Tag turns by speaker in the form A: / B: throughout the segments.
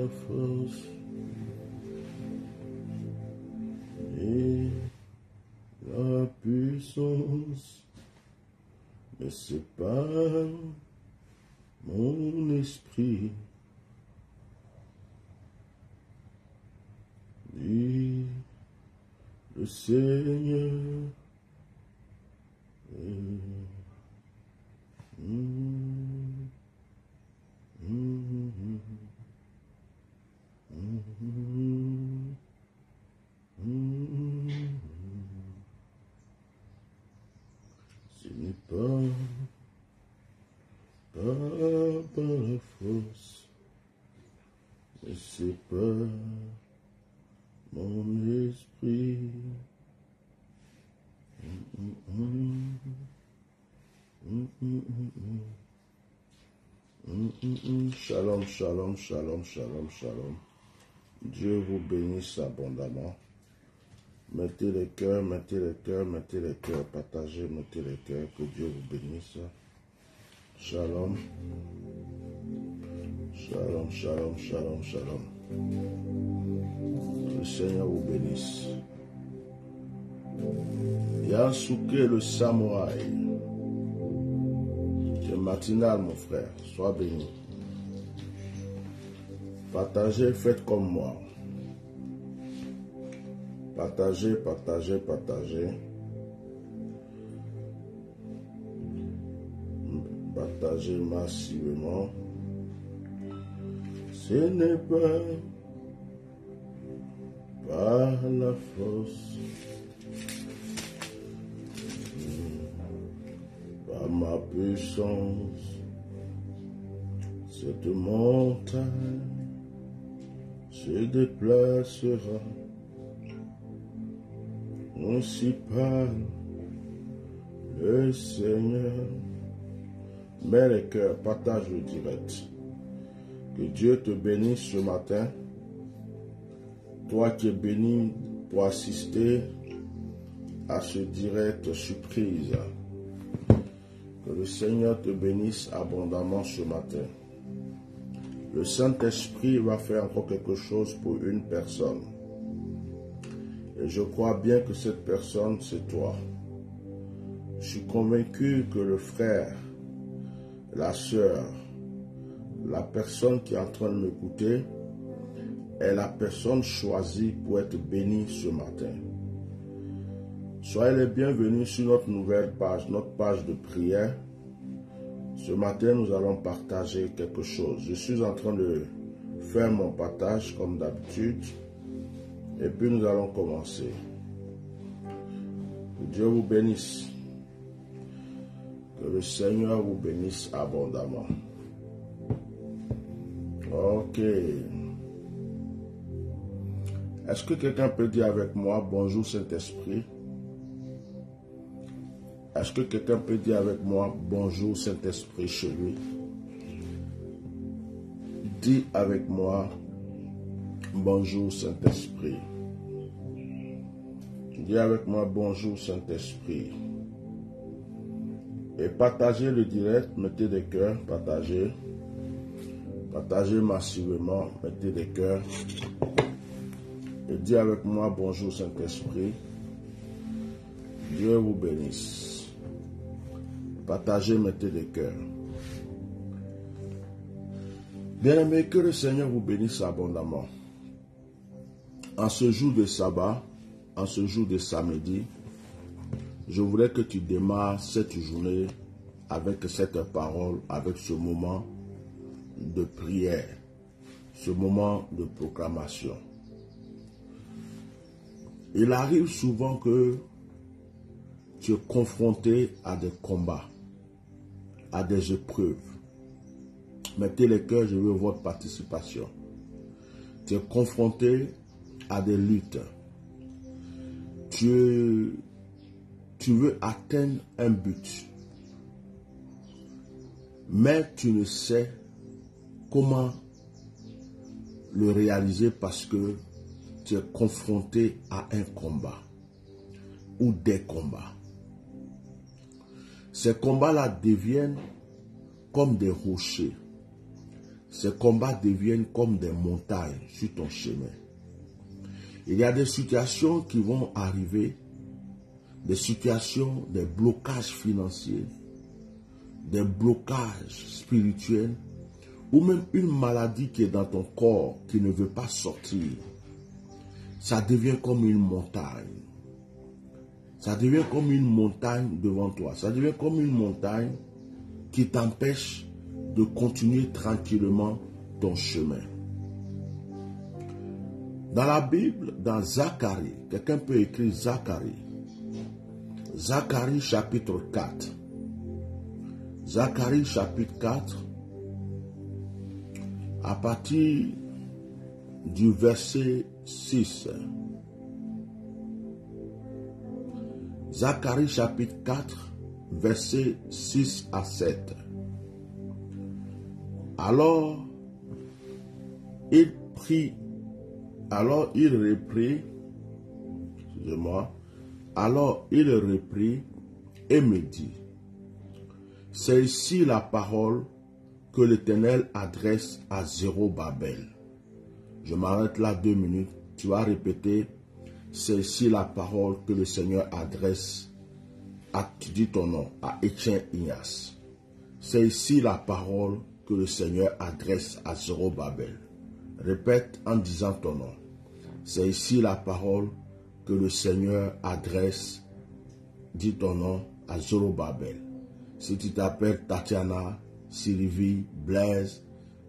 A: la force et la puissance, mais c'est par mon esprit, dit le Seigneur. Ce n'est pas par la force, mais c'est par mon esprit. Shalom, shalom, shalom, shalom, shalom. Dieu vous bénisse abondamment. Mettez les cœurs, mettez les cœurs, mettez les cœurs, partagez, mettez les cœurs, que Dieu vous bénisse. Shalom. Shalom, shalom, shalom, shalom. Que le Seigneur vous bénisse. Yasuke le samouraï. C'est matinal, mon frère. Sois béni. Partagez, faites comme moi. Partagez, partagez, partagez. Partagez massivement. Ce n'est pas par la force, par ma puissance, cette montagne se déplacera. Ainsi parle le Seigneur. Mets les cœurs, partage le direct. Que Dieu te bénisse ce matin. Toi qui es béni pour assister à ce direct surprise. Que le Seigneur te bénisse abondamment ce matin. Le Saint-Esprit va faire encore quelque chose pour une personne. Et je crois bien que cette personne, c'est toi. Je suis convaincu que le frère, la sœur, la personne qui est en train de m'écouter est la personne choisie pour être bénie ce matin. Soyez les bienvenus sur notre nouvelle page, notre page de prière. Ce matin, nous allons partager quelque chose. Je suis en train de faire mon partage comme d'habitude. Et puis nous allons commencer. Que Dieu vous bénisse. Que le Seigneur vous bénisse abondamment. Ok. Est-ce que quelqu'un peut dire avec moi bonjour Saint-Esprit? Est-ce que quelqu'un peut dire avec moi bonjour Saint-Esprit chez lui? Dis avec moi bonjour Saint-Esprit. Dis avec moi bonjour Saint-Esprit. Et partagez le direct, mettez des cœurs, partagez. Partagez massivement, mettez des cœurs. Et dis avec moi bonjour Saint-Esprit. Dieu vous bénisse. Partagez, mettez des cœurs. Bien-aimés, que le Seigneur vous bénisse abondamment. En ce jour de sabbat, en ce jour de samedi, je voudrais que tu démarres cette journée avec cette parole, avec ce moment de prière, ce moment de proclamation. Il arrive souvent que tu es confronté à des combats, à des épreuves. Mettez les cœurs, je veux votre participation. Tu es confronté à des luttes. Tu veux atteindre un but. Mais tu ne sais comment le réaliser parce que tu es confronté à un combat ou des combats. Ces combats-là deviennent comme des rochers. ces combats deviennent comme des montagnes sur ton chemin. Il y a des situations qui vont arriver, des situations, des blocages financiers, des blocages spirituels, ou même une maladie qui est dans ton corps, qui ne veut pas sortir. Ça devient comme une montagne. Ça devient comme une montagne devant toi. Ça devient comme une montagne qui t'empêche de continuer tranquillement ton chemin. Dans la Bible, dans Zacharie, quelqu'un peut écrire Zacharie. Zacharie chapitre 4. Zacharie chapitre 4, à partir du verset 6. Zacharie chapitre 4, verset 6 à 7. Alors il reprit et me dit, c'est ici la parole que l'Éternel adresse à Zérobabel. Je m'arrête là 2 minutes. Tu vas répéter, c'est ici la parole que le Seigneur adresse à, tu dis ton nom, à Etienne Ignace. C'est ici la parole que le Seigneur adresse à Zérobabel. Répète en disant ton nom. C'est ici la parole que le Seigneur adresse, dis ton nom, à Zérobabel. Si tu t'appelles Tatiana, Sylvie, Blaise,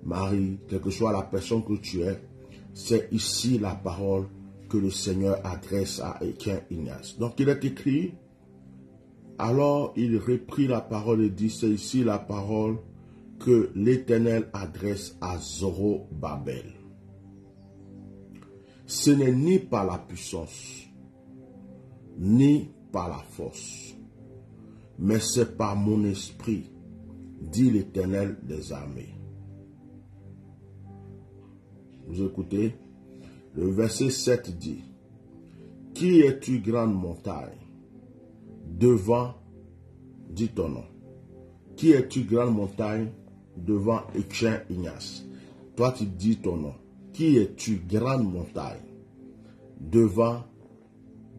A: Marie, quelle que soit la personne que tu es, c'est ici la parole que le Seigneur adresse à Etienne Ignace. Donc il est écrit, alors il reprit la parole et dit, c'est ici la parole que l'Éternel adresse à Zorobabel. Ce n'est ni par la puissance, ni par la force, mais c'est par mon esprit, dit l'Éternel des armées. Vous écoutez? Le verset 7 dit, qui es-tu, grande montagne? Devant, dis ton nom. Qui es-tu, grande montagne? Devant Etienne Ignace. Toi, tu dis ton nom. Qui es-tu, grande montagne? Devant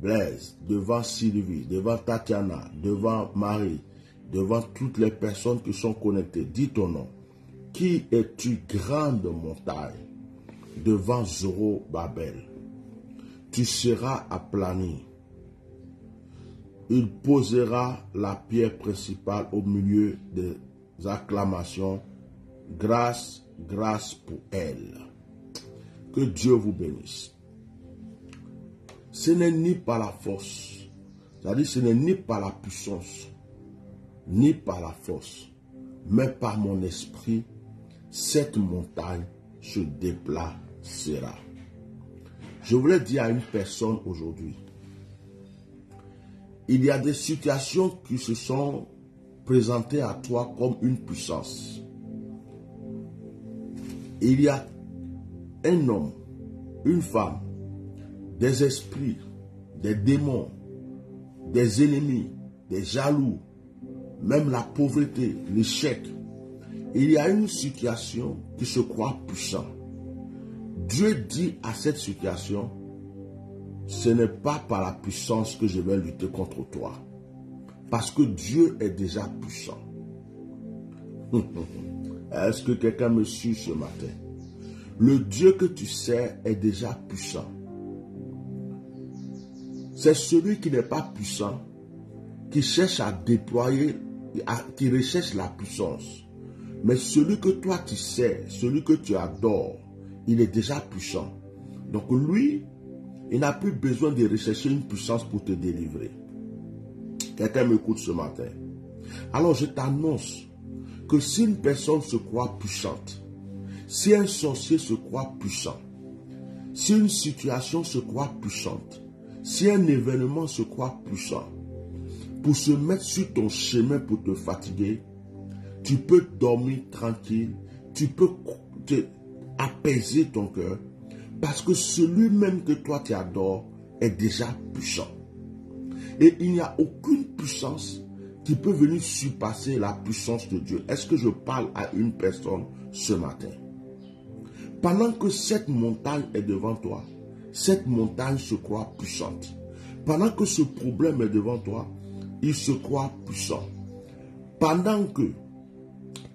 A: Blaise, devant Sylvie, devant Tatiana, devant Marie, devant toutes les personnes qui sont connectées. Dis ton nom. Qui es-tu, grande montagne? Devant Zorobabel. Tu seras aplani. Il posera la pierre principale au milieu des acclamations. Grâce, grâce pour elle. Que Dieu vous bénisse. Ce n'est ni par la force, c'est-à-dire ce n'est ni par la puissance, ni par la force, mais par mon esprit, cette montagne se déplacera. Je voulais dire à une personne aujourd'hui, il y a des situations qui se sont présentées à toi comme une puissance. Il y a un homme, une femme, des esprits, des démons, des ennemis, des jaloux, même la pauvreté, l'échec. Il y a une situation qui se croit puissant. Dieu dit à cette situation, ce n'est pas par la puissance que je vais lutter contre toi. Parce que Dieu est déjà puissant. Est-ce que quelqu'un me suit ce matin? Le Dieu que tu sais est déjà puissant. C'est celui qui n'est pas puissant, qui cherche à déployer, qui recherche la puissance. Mais celui que toi tu sais, celui que tu adores, il est déjà puissant. Donc lui, il n'a plus besoin de rechercher une puissance pour te délivrer. Quelqu'un m'écoute ce matin. Alors je t'annonce que si une personne se croit puissante, si un sorcier se croit puissant, si une situation se croit puissante, si un événement se croit puissant, pour se mettre sur ton chemin pour te fatiguer, tu peux dormir tranquille, tu peux apaiser ton cœur, parce que celui même que toi tu adores est déjà puissant. Et il n'y a aucune puissance qui peut venir surpasser la puissance de Dieu. Est-ce que je parle à une personne ce matin? Pendant que cette montagne est devant toi, cette montagne se croit puissante. Pendant que ce problème est devant toi, il se croit puissant. Pendant que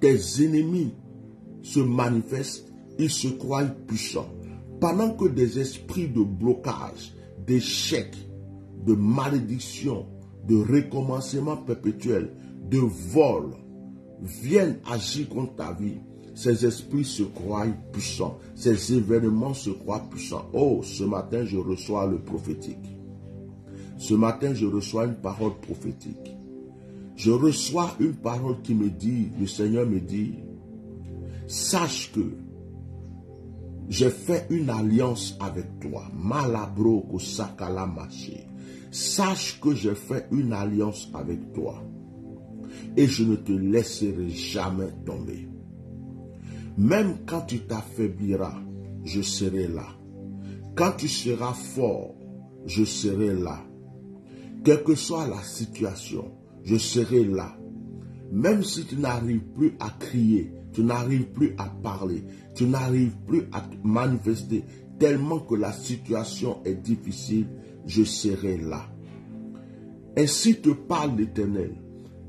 A: tes ennemis se manifestent, ils se croient puissants. Pendant que des esprits de blocage, d'échec, de malédiction, de recommencement perpétuel, de vol viennent agir contre ta vie, ces esprits se croient puissants. Ces événements se croient puissants. Oh, ce matin, je reçois le prophétique. Ce matin, je reçois une parole prophétique. Je reçois une parole qui me dit, le Seigneur me dit, sache que j'ai fait une alliance avec toi. Malabro kosakala maché. Sache que j'ai fait une alliance avec toi. Et je ne te laisserai jamais tomber. Même quand tu t'affaibliras, je serai là. Quand tu seras fort, je serai là. Quelle que soit la situation, je serai là. Même si tu n'arrives plus à crier, tu n'arrives plus à parler, tu n'arrives plus à te manifester, tellement que la situation est difficile, je serai là. Ainsi te parle l'Éternel.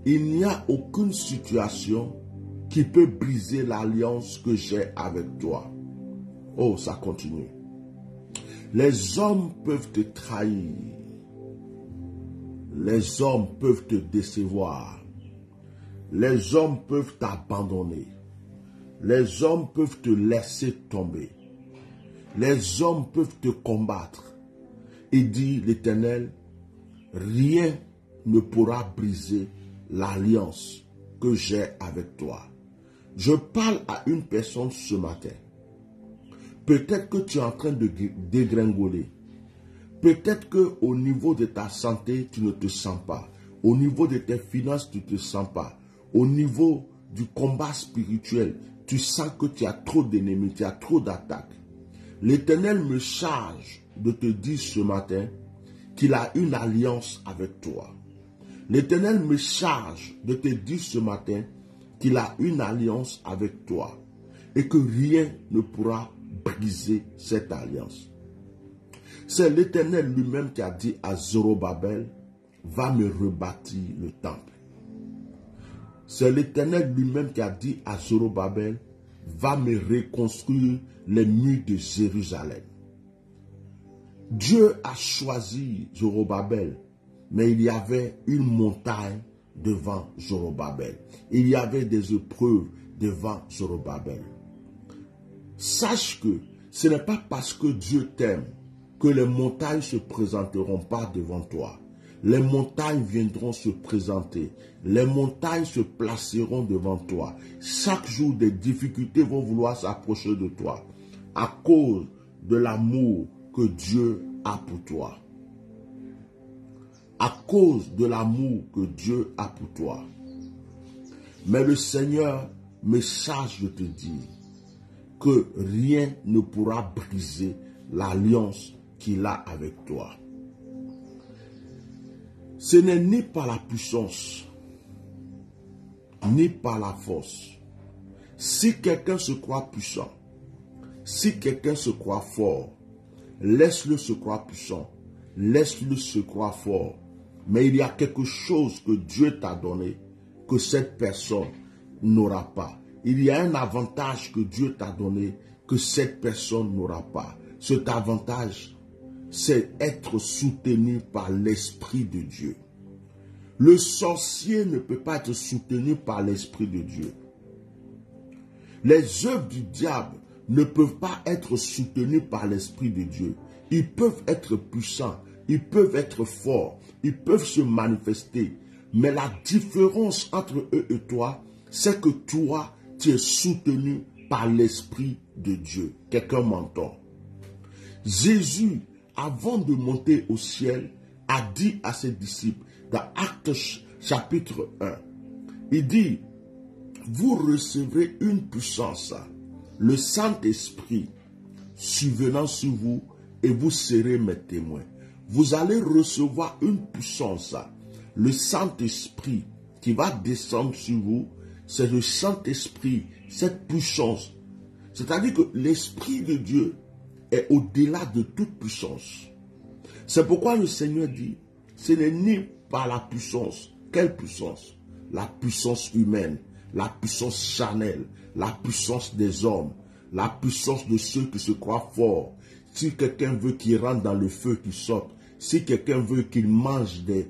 A: Il n'y a aucune situation qui peut briser l'alliance que j'ai avec toi. Oh, ça continue. Les hommes peuvent te trahir. Les hommes peuvent te décevoir. Les hommes peuvent t'abandonner. Les hommes peuvent te laisser tomber. Les hommes peuvent te combattre. Et dit l'Éternel, rien ne pourra briser l'alliance que j'ai avec toi. Je parle à une personne ce matin. Peut-être que tu es en train de dégringoler. Peut-être qu'au niveau de ta santé, tu ne te sens pas. Au niveau de tes finances, tu ne te sens pas. Au niveau du combat spirituel, tu sens que tu as trop d'ennemis, tu as trop d'attaques. L'Éternel me charge de te dire ce matin qu'il a une alliance avec toi. L'Éternel me charge de te dire ce matin qu'il a une alliance avec toi et que rien ne pourra briser cette alliance. C'est l'Éternel lui-même qui a dit à Zorobabel, va me rebâtir le temple. C'est l'Éternel lui-même qui a dit à Zorobabel, va me reconstruire les murs de Jérusalem. Dieu a choisi Zorobabel, mais il y avait une montagne devant Zorobabel. Il y avait des épreuves devant Zorobabel. Sache que ce n'est pas parce que Dieu t'aime que les montagnes ne se présenteront pas devant toi. Les montagnes viendront se présenter. Les montagnes se placeront devant toi. Chaque jour, des difficultés vont vouloir s'approcher de toi à cause de l'amour que Dieu a pour toi. À cause de l'amour que Dieu a pour toi. Mais le Seigneur me charge de te dire que rien ne pourra briser l'alliance qu'il a avec toi. Ce n'est ni par la puissance, ni par la force. Si quelqu'un se croit puissant, si quelqu'un se croit fort, laisse-le se croire puissant, laisse-le se croire fort. Mais il y a quelque chose que Dieu t'a donné que cette personne n'aura pas. Il y a un avantage que Dieu t'a donné que cette personne n'aura pas. Cet avantage, c'est être soutenu par l'Esprit de Dieu. Le sorcier ne peut pas être soutenu par l'Esprit de Dieu. Les œuvres du diable ne peuvent pas être soutenues par l'Esprit de Dieu. Ils peuvent être puissants, ils peuvent être forts, ils peuvent se manifester. Mais la différence entre eux et toi, c'est que toi, tu es soutenu par l'Esprit de Dieu. Quelqu'un m'entend? Jésus, avant de monter au ciel, a dit à ses disciples, dans Actes chapitre 1, il dit, vous recevrez une puissance, le Saint-Esprit, survenant sur vous, et vous serez mes témoins. Vous allez recevoir une puissance, le Saint-Esprit qui va descendre sur vous. C'est le Saint-Esprit, cette puissance, C'est-à-dire que l'Esprit de Dieu est au-delà de toute puissance. C'est pourquoi le Seigneur dit, ce n'est ni par la puissance. Quelle puissance? La puissance humaine, la puissance charnelle, la puissance des hommes, la puissance de ceux qui se croient forts. Si quelqu'un veut qu'il rentre dans le feu, qu'il sorte. Si quelqu'un veut qu'il mange des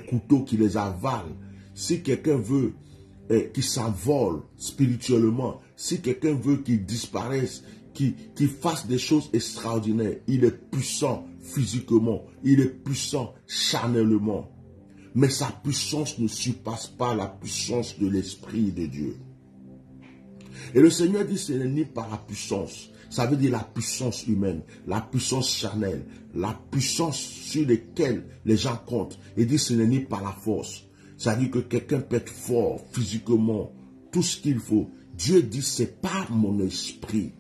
A: couteaux, qu'il les avale. Si quelqu'un veut qu'il s'envole spirituellement, si quelqu'un veut qu'il disparaisse, qu'il fasse des choses extraordinaires, il est puissant physiquement, il est puissant charnellement. Mais sa puissance ne surpasse pas la puissance de l'Esprit de Dieu. Et le Seigneur dit, ce n'est ni par la puissance. Ça veut dire la puissance humaine, la puissance charnelle, la puissance sur laquelle les gens comptent. Il dit, ce n'est ni par la force. Ça veut dire que quelqu'un peut être fort physiquement, tout ce qu'il faut. Dieu dit, c'est par mon esprit.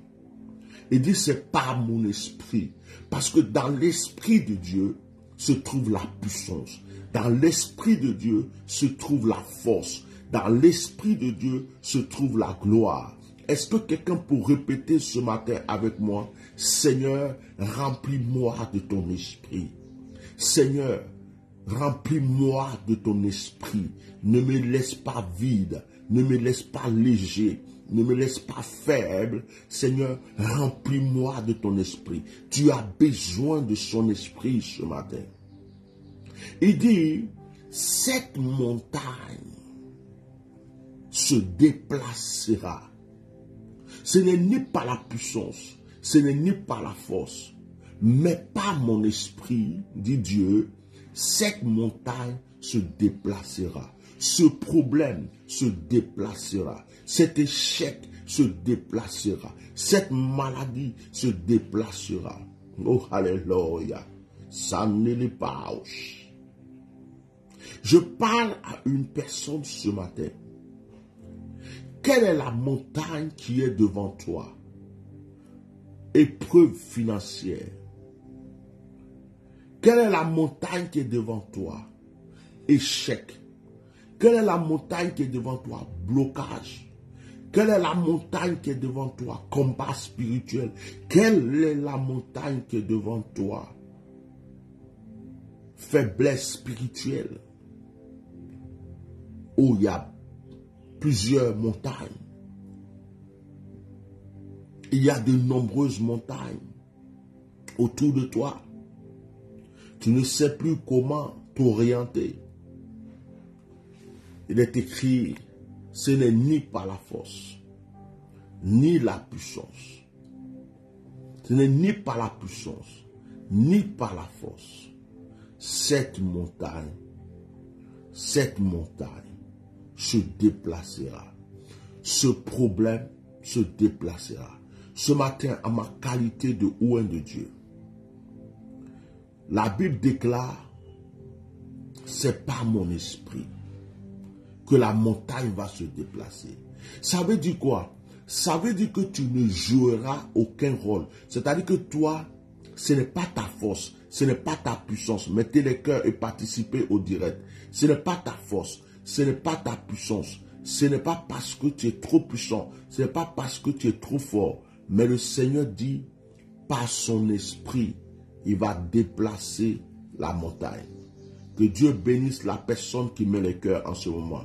A: Il dit, c'est par mon esprit. Parce que dans l'esprit de Dieu se trouve la puissance. Dans l'esprit de Dieu se trouve la force. Dans l'esprit de Dieu se trouve la gloire. Est-ce que quelqu'un peut répéter ce matin avec moi? Seigneur, remplis-moi de ton esprit. Seigneur, remplis-moi de ton esprit. Ne me laisse pas vide. Ne me laisse pas léger. Ne me laisse pas faible. Seigneur, remplis-moi de ton esprit. Tu as besoin de son esprit ce matin. Il dit, cette montagne se déplacera. Ce n'est ni par la puissance, ce n'est ni par la force, mais par mon esprit, dit Dieu, cette montagne se déplacera. Ce problème se déplacera. Cet échec se déplacera. Cette maladie se déplacera. Oh, alléluia. Ça ne l'est pas. Je parle à une personne ce matin. Quelle est la montagne qui est devant toi? Épreuve financière. Quelle est la montagne qui est devant toi? Échec. Quelle est la montagne qui est devant toi? Blocage. Quelle est la montagne qui est devant toi? Combat spirituel. Quelle est la montagne qui est devant toi? Faiblesse spirituelle. Oh, il y a plusieurs montagnes. Il y a de nombreuses montagnes autour de toi. Tu ne sais plus comment t'orienter. Il est écrit, ce n'est ni par la force, ni la puissance. Ce n'est ni par la puissance, ni par la force. Cette montagne se déplacera. Ce problème se déplacera. Ce matin, à ma qualité de oint de Dieu, la Bible déclare, c'est par mon esprit que la montagne va se déplacer. Ça veut dire quoi? Ça veut dire que tu ne joueras aucun rôle. C'est-à-dire que toi, ce n'est pas ta force, ce n'est pas ta puissance. Mettez les cœurs et participez au direct. Ce n'est pas ta force, ce n'est pas ta puissance. Ce n'est pas parce que tu es trop puissant, ce n'est pas parce que tu es trop fort. Mais le Seigneur dit, par son esprit, il va déplacer la montagne. Que Dieu bénisse la personne qui met les cœurs en ce moment.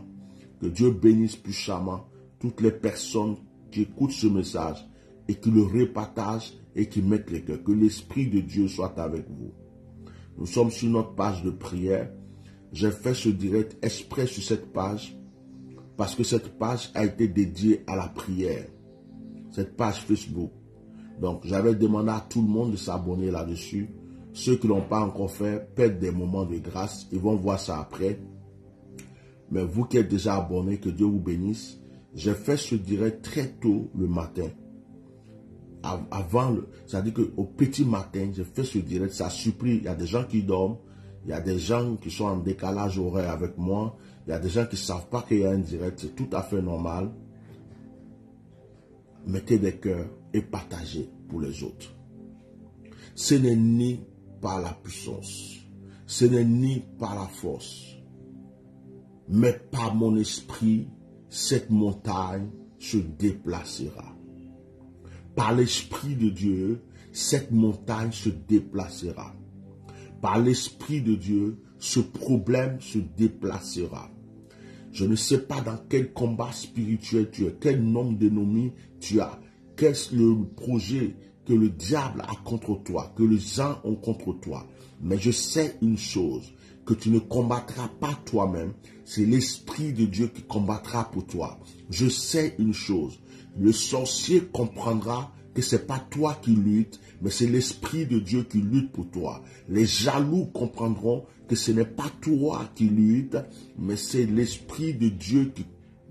A: Que Dieu bénisse puissamment toutes les personnes qui écoutent ce message et qui le repartagent et qui mettent les cœurs. Que l'Esprit de Dieu soit avec vous. Nous sommes sur notre page de prière. J'ai fait ce direct exprès sur cette page parce que cette page a été dédiée à la prière. Cette page Facebook. Donc, j'avais demandé à tout le monde de s'abonner là-dessus. Ceux qui ne l'ont pas encore fait perdent des moments de grâce. Ils vont voir ça après. Mais vous qui êtes déjà abonnés, que Dieu vous bénisse. J'ai fait ce direct très tôt le matin. C'est-à-dire qu'au petit matin, j'ai fait ce direct. Ça supplie. Il y a des gens qui dorment. Il y a des gens qui sont en décalage horaire avec moi. Il y a des gens qui ne savent pas qu'il y a un direct. C'est tout à fait normal. Mettez des cœurs et partagez pour les autres. Ce n'est ni par la puissance, ce n'est ni par la force, mais par mon esprit, cette montagne se déplacera. Par l'Esprit de Dieu, cette montagne se déplacera. Par l'Esprit de Dieu, ce problème se déplacera. Je ne sais pas dans quel combat spirituel tu es, quel nombre d'ennemis tu as, qu'est-ce le projet que le diable a contre toi, que les gens ont contre toi. Mais je sais une chose, que tu ne combattras pas toi-même, c'est l'Esprit de Dieu qui combattra pour toi. Je sais une chose, le sorcier comprendra que ce n'est pas toi qui luttes, mais c'est l'Esprit de Dieu qui lutte pour toi. Les jaloux comprendront que ce n'est pas toi qui lutte, mais c'est l'Esprit de Dieu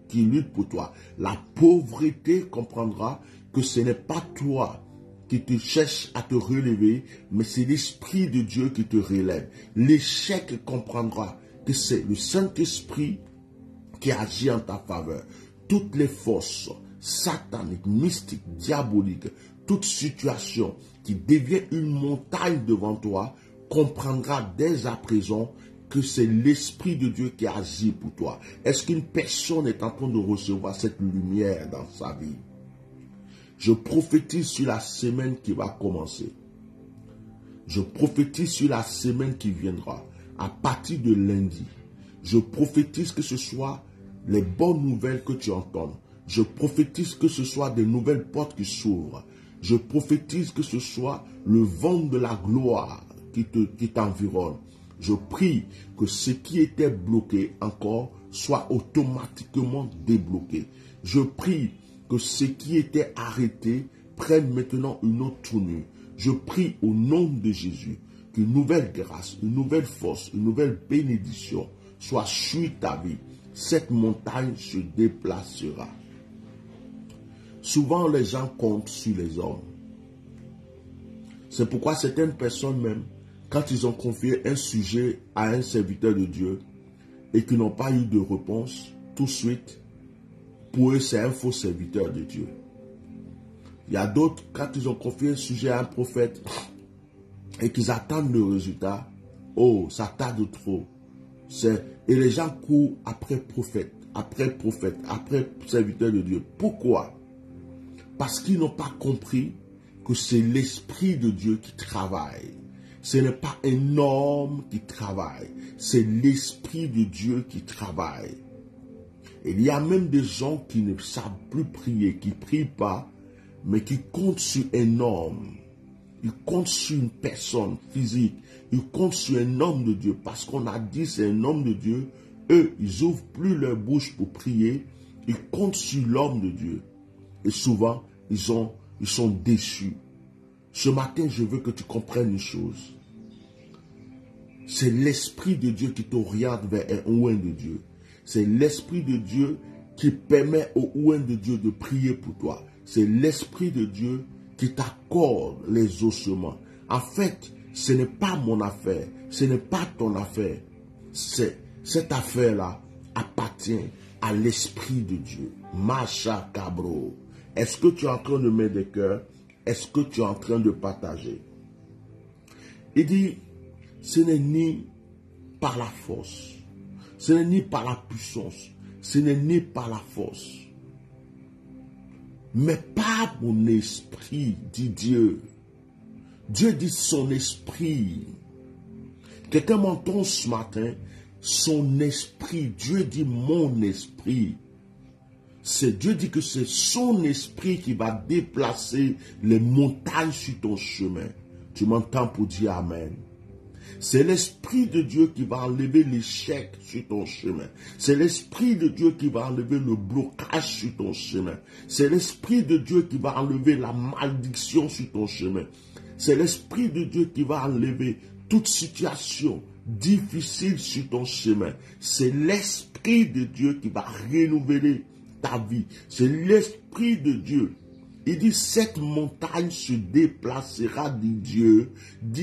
A: qui lutte pour toi. La pauvreté comprendra que ce n'est pas toi qui te cherche à te relever, mais c'est l'Esprit de Dieu qui te relève. L'échec comprendra que c'est le Saint-Esprit qui agit en ta faveur. Toutes les forces sataniques, mystiques, diaboliques, toute situation qui devient une montagne devant toi, comprendra dès à présent que c'est l'Esprit de Dieu qui agit pour toi. Est-ce qu'une personne est en train de recevoir cette lumière dans sa vie? Je prophétise sur la semaine qui va commencer. Je prophétise sur la semaine qui viendra. À partir de lundi, je prophétise que ce soit les bonnes nouvelles que tu entends. Je prophétise que ce soit des nouvelles portes qui s'ouvrent. Je prophétise que ce soit le vent de la gloire qui t'environne. Je prie que ce qui était bloqué encore soit automatiquement débloqué. Je prie que ce qui était arrêté prenne maintenant une autre tournure. Je prie au nom de Jésus qu'une nouvelle grâce, une nouvelle force, une nouvelle bénédiction soit sur ta vie. Cette montagne se déplacera. Souvent, les gens comptent sur les hommes. C'est pourquoi certaines personnes même, quand ils ont confié un sujet à un serviteur de Dieu et qu'ils n'ont pas eu de réponse, tout de suite, pour eux, c'est un faux serviteur de Dieu. Il y a d'autres, quand ils ont confié un sujet à un prophète et qu'ils attendent le résultat, oh, ça tarde trop. Et les gens courent après prophète, après serviteur de Dieu. Pourquoi? Parce qu'ils n'ont pas compris que c'est l'Esprit de Dieu qui travaille. Ce n'est pas un homme qui travaille, c'est l'Esprit de Dieu qui travaille. Il y a même des gens qui ne savent plus prier, qui ne prient pas, mais qui comptent sur un homme. Ils comptent sur une personne physique. Ils comptent sur un homme de Dieu. Parce qu'on a dit c'est un homme de Dieu. Eux, ils n'ouvrent plus leur bouche pour prier. Ils comptent sur l'homme de Dieu. Et souvent, ils sont déçus. Ce matin, je veux que tu comprennes une chose. C'est l'Esprit de Dieu qui t'oriente vers un oint de Dieu. C'est l'Esprit de Dieu qui permet au oint de Dieu de prier pour toi. C'est l'Esprit de Dieu qui t'accorde les ossements. En fait, ce n'est pas mon affaire. Ce n'est pas ton affaire. Cette affaire-là appartient à l'Esprit de Dieu. Macha Cabro. Est-ce que tu es en train de mettre des cœurs? Est-ce que tu es en train de partager? Il dit, ce n'est ni par la force, ce n'est ni par la puissance, ce n'est ni par la force, mais par mon esprit, dit Dieu. Dieu dit son esprit. Quelqu'un m'entend ce matin, son esprit. Dieu dit mon esprit. Dieu dit que c'est son esprit qui va déplacer les montagnes sur ton chemin. Tu m'entends pour dire Amen. C'est l'Esprit de Dieu qui va enlever l'échec sur ton chemin. C'est l'Esprit de Dieu qui va enlever le blocage sur ton chemin. C'est l'Esprit de Dieu qui va enlever la malédiction sur ton chemin. C'est l'Esprit de Dieu qui va enlever toute situation difficile sur ton chemin. C'est l'Esprit de Dieu qui va renouveler ta vie. C'est l'Esprit de Dieu. Il dit, cette montagne se déplacera, dit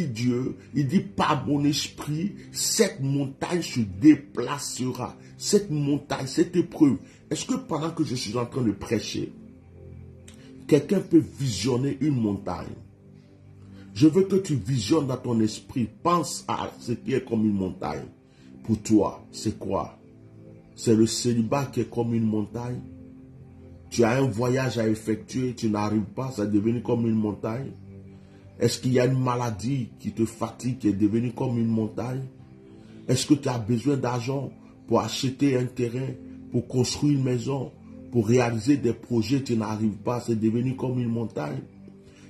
A: Dieu. Il dit, par mon esprit, cette montagne se déplacera. Cette montagne, cette épreuve. Est-ce que pendant que je suis en train de prêcher, quelqu'un peut visionner une montagne? Je veux que tu visionnes dans ton esprit. Pense à ce qui est comme une montagne. Pour toi, c'est quoi? C'est le célibat qui est comme une montagne? Tu as un voyage à effectuer, tu n'arrives pas, ça est devenu comme une montagne. Est-ce qu'il y a une maladie qui te fatigue, qui est devenue comme une montagne? Est-ce que tu as besoin d'argent pour acheter un terrain, pour construire une maison, pour réaliser des projets, tu n'arrives pas, c'est devenu comme une montagne?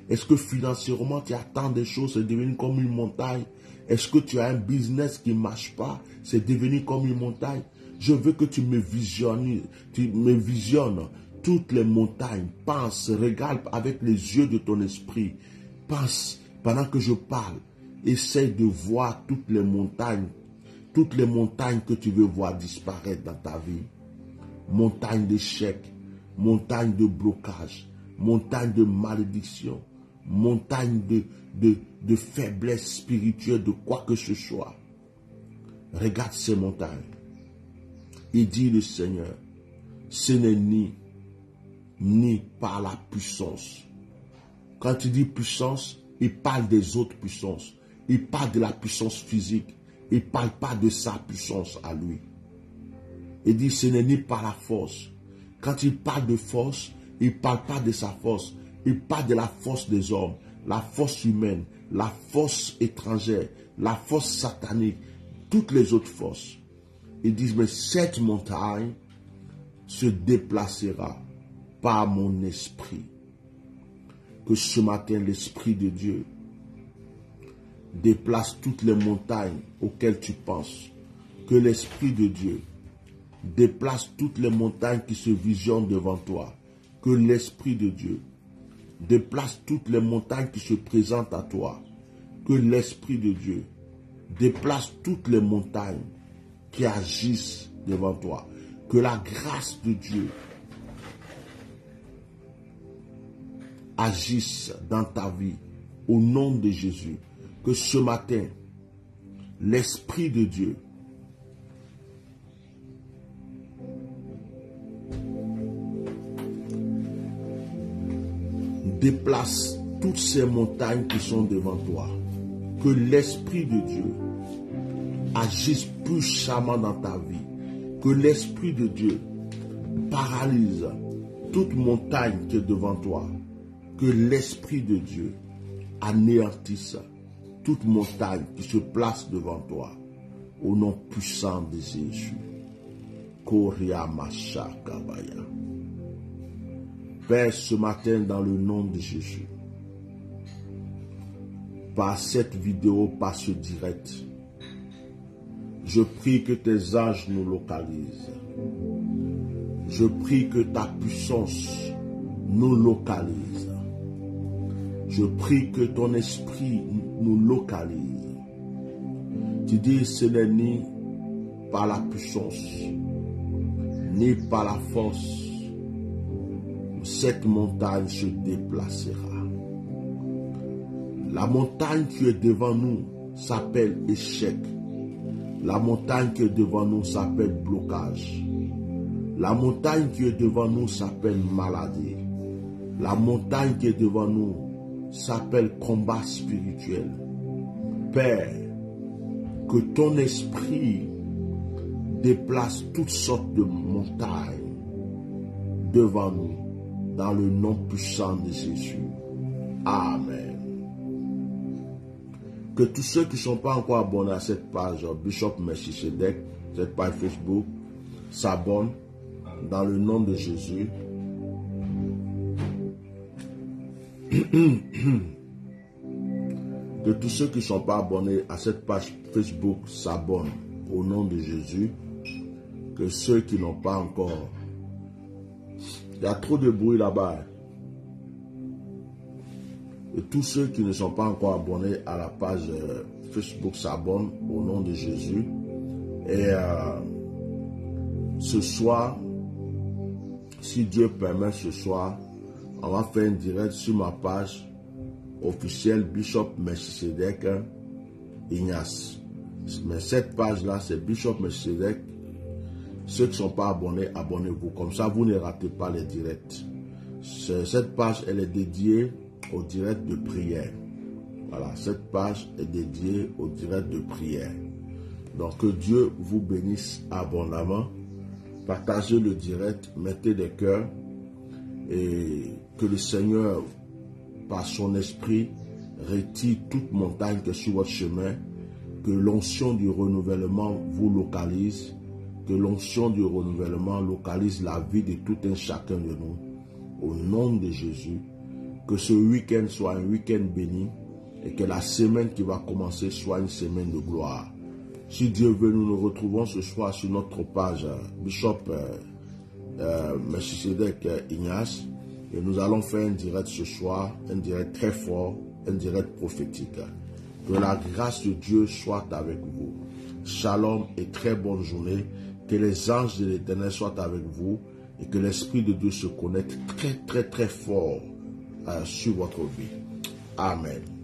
A: Est-ce que financièrement, tu attends des choses, c'est devenu comme une montagne? Est-ce que tu as un business qui ne marche pas, c'est devenu comme une montagne? Je veux que tu me visionnes toutes les montagnes. Pense, regarde avec les yeux de ton esprit. Pense, pendant que je parle, essaye de voir toutes les montagnes que tu veux voir disparaître dans ta vie. Montagne d'échecs, montagne de blocage, montagne de malédiction, montagne de faiblesse spirituelle, de quoi que ce soit. Regarde ces montagnes. Il dit le Seigneur, ce n'est ni par la puissance. Quand il dit puissance, il parle des autres puissances. Il parle de la puissance physique. Il ne parle pas de sa puissance à lui. Il dit ce n'est ni par la force. Quand il parle de force, il ne parle pas de sa force. Il parle de la force des hommes, la force humaine, la force étrangère, la force satanique, toutes les autres forces. Ils disent, mais cette montagne se déplacera par mon esprit. Que ce matin, l'Esprit de Dieu déplace toutes les montagnes auxquelles tu penses. Que l'Esprit de Dieu déplace toutes les montagnes qui se visionnent devant toi. Que l'Esprit de Dieu déplace toutes les montagnes qui se présentent à toi. Que l'Esprit de Dieu déplace toutes les montagnes qui agissent devant toi. Que la grâce de Dieu agisse dans ta vie au nom de Jésus. Que ce matin, l'Esprit de Dieu déplace toutes ces montagnes qui sont devant toi. Que l'Esprit de Dieu agisse puissamment dans ta vie. Que l'Esprit de Dieu paralyse toute montagne qui est devant toi. Que l'Esprit de Dieu anéantisse toute montagne qui se place devant toi. Au nom puissant de Jésus. Koria Masha Kabaya. Père, ce matin, dans le nom de Jésus, par cette vidéo, par ce direct, je prie que tes anges nous localisent. Je prie que ta puissance nous localise. Je prie que ton esprit nous localise. Tu dis, ce n'est ni par la puissance, ni par la force, cette montagne se déplacera. La montagne qui est devant nous s'appelle échec. La montagne qui est devant nous s'appelle blocage. La montagne qui est devant nous s'appelle maladie. La montagne qui est devant nous s'appelle combat spirituel. Père, que ton esprit déplace toutes sortes de montagnes devant nous, dans le nom puissant de Jésus. Amen. Que tous ceux qui ne sont pas encore abonnés à cette page Bishop Melchisedec, cette page Facebook, s'abonnent dans le nom de Jésus. Que tous ceux qui ne sont pas abonnés à cette page Facebook s'abonnent au nom de Jésus. Que ceux qui n'ont pas encore... Il y a trop de bruit là-bas. Et tous ceux qui ne sont pas encore abonnés à la page Facebook s'abonnent au nom de Jésus. Et ce soir, si Dieu permet, ce soir, on va faire un direct sur ma page officielle Bishop Melchisedec Ignace. Mais cette page-là, c'est Bishop Melchisedec. Ceux qui ne sont pas abonnés, abonnez-vous. Comme ça, vous ne ratez pas les directs. Cette page, elle est dédiée au direct de prière. Voilà, cette page est dédiée au direct de prière. Donc, que Dieu vous bénisse abondamment. Partagez le direct, mettez des cœurs. et que le Seigneur, par son esprit, retire toute montagne qui est sur votre chemin, que l'onction du renouvellement vous localise, que l'onction du renouvellement localise la vie de tout un chacun de nous. Au nom de Jésus, que ce week-end soit un week-end béni et que la semaine qui va commencer soit une semaine de gloire. Si Dieu veut, nous nous retrouvons ce soir sur notre page Bishop Melchisedec Ignace, et nous allons faire un direct ce soir, un direct très fort, un direct prophétique. Que la grâce de Dieu soit avec vous. Shalom et très bonne journée. Que les anges de l'Éternel soient avec vous et que l'Esprit de Dieu se connecte très fort sur votre vie. Amen.